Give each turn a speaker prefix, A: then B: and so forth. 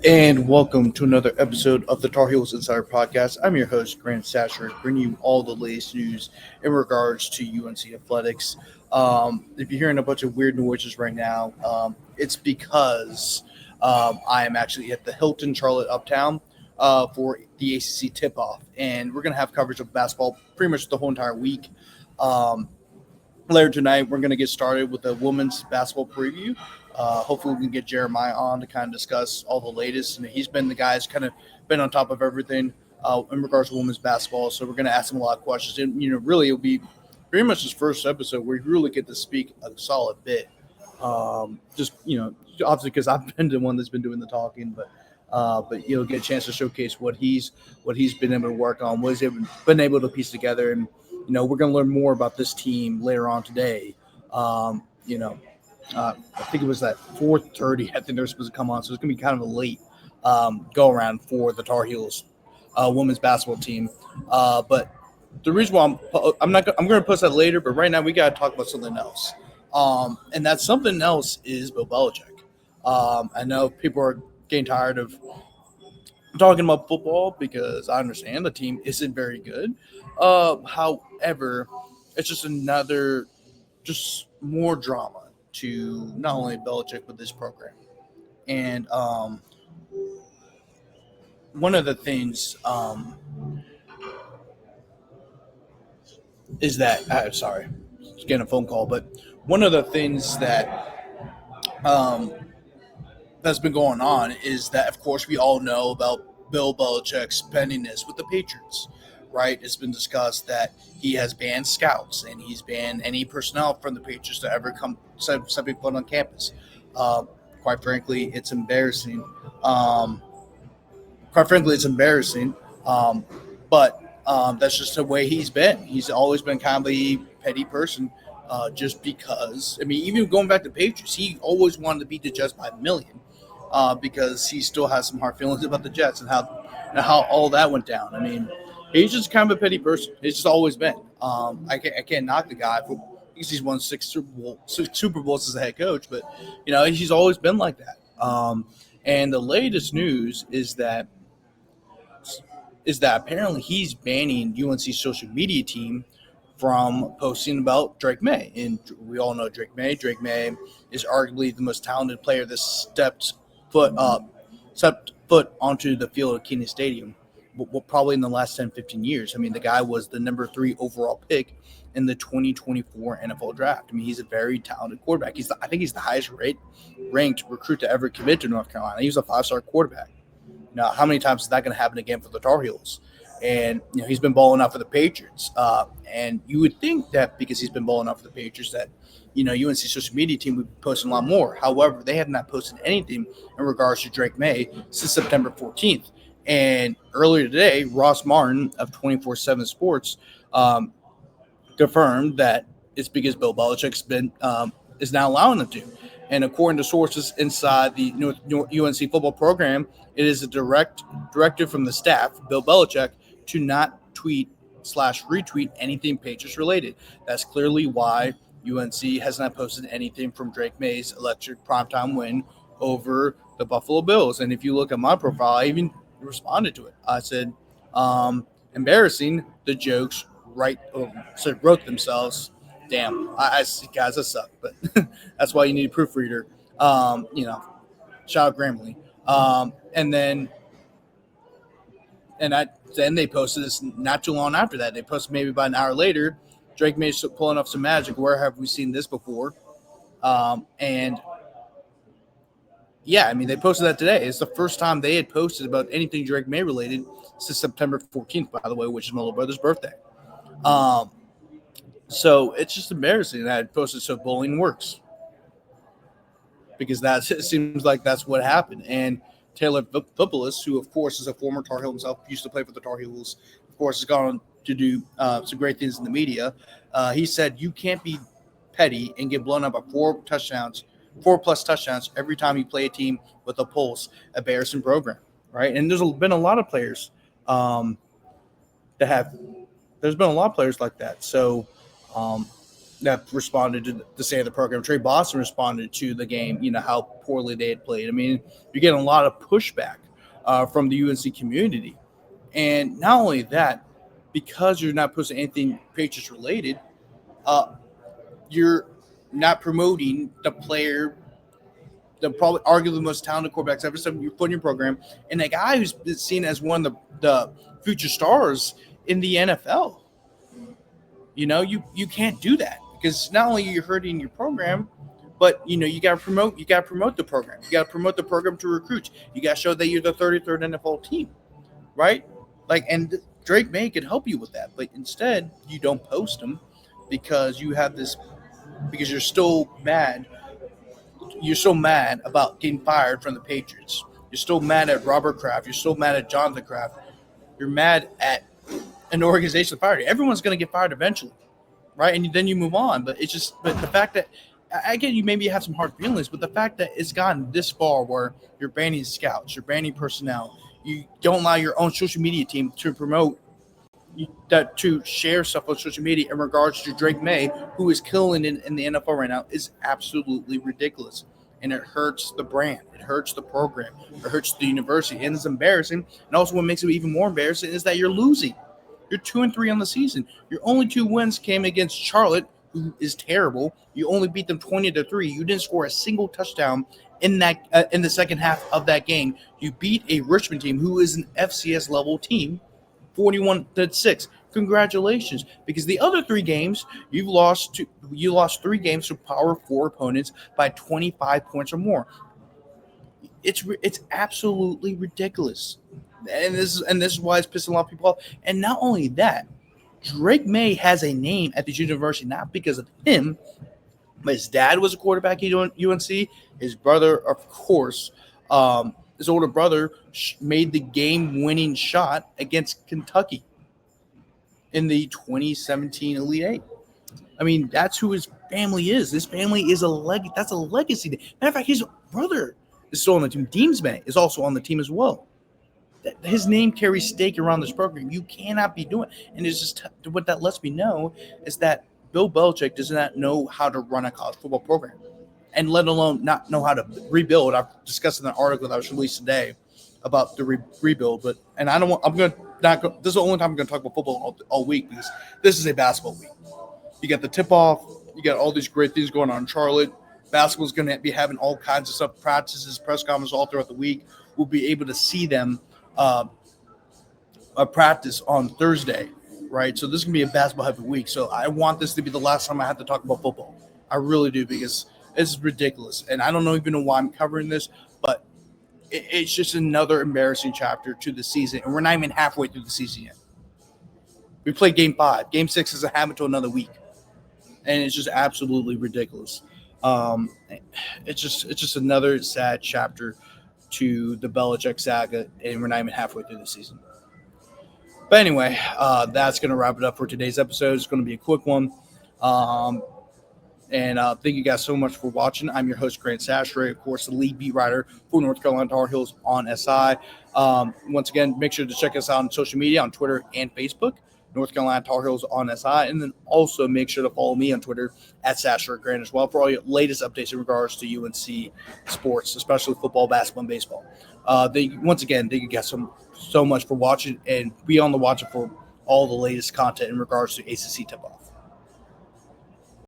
A: And welcome to another episode of the Tar Heels Insider Podcast. I'm your host, Grant Chachere, bringing you all the latest news in regards to UNC athletics. If you're hearing a bunch of weird noises right now, it's because I am actually at the Hilton Charlotte Uptown for the ACC tip-off, and we're going to have coverage of basketball pretty much the whole entire week. Um, Later tonight, we're going to get started with a women's basketball preview. Hopefully, we can get Jeremiah on to kind of discuss all the latest. And he's been the guy who's kind of been on top of everything in regards to women's basketball. So we're going to ask him a lot of questions. And, really, it'll be pretty much his first episode where you really get to speak a solid bit. Obviously because I've been the one that's been doing the talking, but you'll get a chance to showcase what he's been able to work on, what he's been able to piece together. And we're going to learn more about this team later on today. I think it was at 4:30. I think they're supposed to come on, so it's going to be kind of a late go around for the Tar Heels women's basketball team. But the reason why I'm going to post that later, but right now we got to talk about something else. And that something else is Bill Belichick. I know people are getting tired of talking about football because I understand the team isn't very good. However, it's just more drama to not only Belichick but this program. And one of the things is that sorry, just getting a phone call, but one of the things that that's been going on is that, of course, we all know about Bill Belichick's pettiness with the Patriots, right? It's been discussed that he has banned scouts and he's banned any personnel from the Patriots to ever come set foot on campus. Quite frankly, it's embarrassing. Um, but that's just the way he's been. He's always been kind of a petty person. Just because, I mean, even going back to Patriots, he always wanted to beat the Jets by a million. Because he still has some hard feelings about the Jets and how all that went down. I mean, he's just kind of a petty person. He's just always been. I can't knock the guy because he's won six Super Bowls as a head coach, but he's always been like that. And the latest news is that apparently he's banning UNC's social media team from posting about Drake May. And we all know Drake May. Drake May is arguably the most talented player that stepped foot onto the field of Keenan Stadium, probably in the last 10, 15 years. I mean, the guy was the number 3 overall pick in the 2024 NFL draft. I mean, he's a very talented quarterback. I think he's the highest ranked recruit to ever commit to North Carolina. He was a 5-star quarterback. Now, how many times is that going to happen again for the Tar Heels? And he's been balling out for the Patriots. And you would think that because he's been balling out for the Patriots that UNC social media team would be posting a lot more. However, they have not posted anything in regards to Drake May since September 14th. And earlier today, Ross Martin of 24/7 Sports confirmed that it's because Bill Belichick's is now allowing them to. And according to sources inside the UNC football program, it is a directive from the staff, Bill Belichick, to not tweet/retweet anything Patriots related. That's clearly why UNC has not posted anything from Drake May's electric primetime win over the Buffalo Bills. And if you look at my profile, I even responded to it. I said, embarrassing, the jokes wrote themselves. Damn, I guys, that suck, but that's why you need a proofreader. Shout out Grammarly. Then they posted this not too long after that. They posted maybe about an hour later. Drake May pulling off some magic. Where have we seen this before? And yeah, I mean, they posted that today. It's the first time they had posted about anything Drake May related since September 14th, by the way, which is my little brother's birthday. So it's just embarrassing that I posted so bullying works, because it seems like that's what happened. And Taylor Vipolis, who of course is a former Tar Heel himself, used to play for the Tar Heels, of course has gone on to do some great things in the media. He said you can't be petty and get blown up by 4+ touchdowns every time you play a team with a pulse, a Bearson program, right? And there's been a lot of players there's been a lot of players like that. So that responded to the state of the program. Trey Boston responded to the game, how poorly they had played. I mean, you're getting a lot of pushback from the UNC community. And not only that, because you're not posting anything Patriots related, you're not promoting the player, the probably arguably the most talented quarterbacks ever set foot in your program, and a guy who's been seen as one of the future stars in the NFL. You can't do that because not only are you hurting your program, but you got to promote the program. You got to promote the program to recruits. You got to show that you're the 33rd NFL team, right? And Drake May could help you with that, but instead you don't post him because you're still mad. You're so mad about getting fired from the Patriots. You're still mad at Robert Kraft. You're still mad at Jonathan Kraft. You're mad at an organization that fired you. Everyone's going to get fired eventually, right? And then you move on. But the fact that, again, you maybe have some hard feelings, but the fact that it's gotten this far where you're banning scouts, you're banning personnel, you don't allow your own social media team to promote to share stuff on social media in regards to Drake May, who is killing in the NFL right now, is absolutely ridiculous. And it hurts the brand. It hurts the program. It hurts the university. And it's embarrassing. And also what makes it even more embarrassing is that you're losing. You're 2-3 on the season. Your only 2 wins came against Charlotte, who is terrible. You only beat them 20-3. You didn't score a single touchdown in the second half of that game. You beat a Richmond team who is an FCS level team, 41-6. Congratulations, because the other 3 games you lost 3 games to Power 4 opponents by 25 points or more. It's absolutely ridiculous, and this is why it's pissing a lot of people off. And not only that, Drake May has a name at this university not because of him, but his dad was a quarterback at UNC. His brother, of course. His older brother made the game-winning shot against Kentucky in the 2017 Elite Eight. I mean, that's who his family is. This family is that's a legacy. Matter of fact, his brother is still on the team. Deemsman is also on the team as well. His name carries stake around this program. You cannot be doing it. And it's just what that lets me know is that Bill Belichick does not know how to run a college football program, and let alone not know how to rebuild. I've discussed in an article that was released today about the rebuild, this is the only time I'm going to talk about football all week, because this is a basketball week. You got the tip-off. You got all these great things going on in Charlotte. Basketball's going to be having all kinds of stuff, practices, press conferences all throughout the week. We'll be able to see them practice on Thursday, right? So this is going to be a basketball-heavy week. So I want this to be the last time I have to talk about football. I really do, because it's ridiculous. And I don't even know why I'm covering this, but it's just another embarrassing chapter to the season. And we're not even halfway through the season yet. We played Game 5. Game 6 isn't happening until another week. And it's just absolutely ridiculous. It's just another sad chapter to the Belichick saga, and we're not even halfway through the season. But anyway, that's going to wrap it up for today's episode. It's going to be a quick one. And thank you guys so much for watching. I'm your host, Grant Chachere, of course, the lead beat writer for North Carolina Tar Heels on SI. Once again, make sure to check us out on social media, on Twitter and Facebook, North Carolina Tar Heels on SI. And then also make sure to follow me on Twitter at Chachere Grant as well for all your latest updates in regards to UNC sports, especially football, basketball, and baseball. Once again, thank you guys so much for watching, and be on the watch for all the latest content in regards to ACC tip-off.